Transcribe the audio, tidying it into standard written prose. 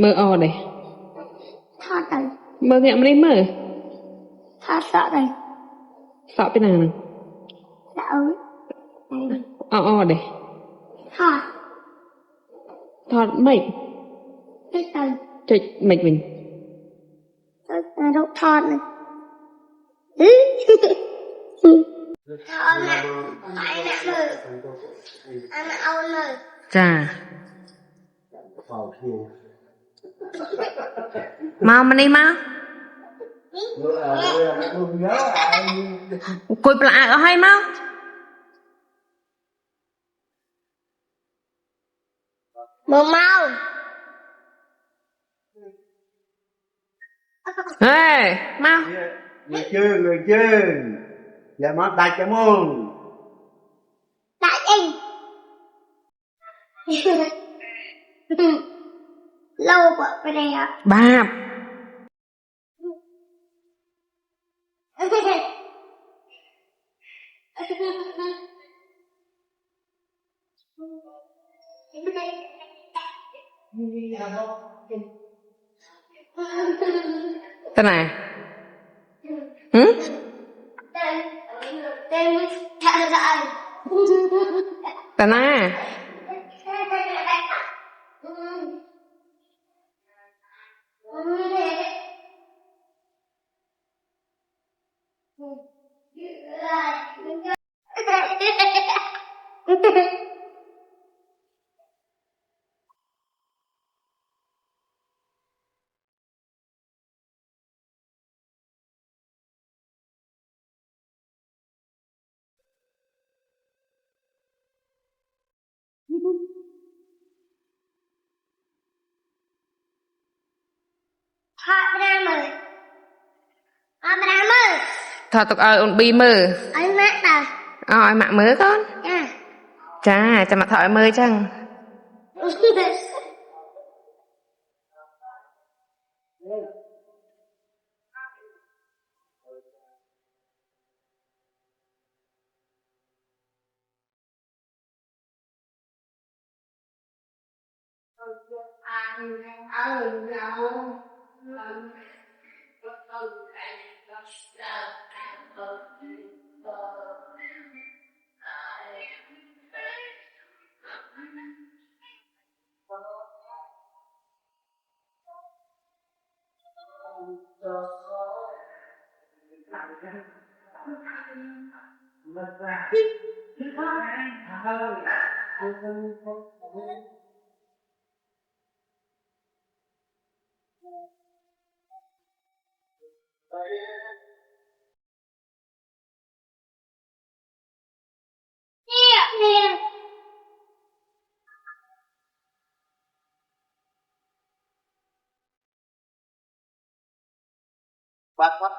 mơ o đây thọt đây mơ nghe đi mơ thọt sợ đây sợ bên nào nè dạ ơi o đây thọt thọt mệt cái đây trịch mệt mình đâu thọt này thọt nè phải nè mơ anh ôn mơ chà mau mà đi mau cùi plạ ở hay mau mơ mau ê mau người chơi giờ mất đặt cho môn đại anh lâu quá bên đây ạ bạp thế này tên thợ dạy thế này thọ tục ôn bi mơ anh mẹ ta ôi mạ mớ con nha chà chà mặt thọ mơ chăng quát quát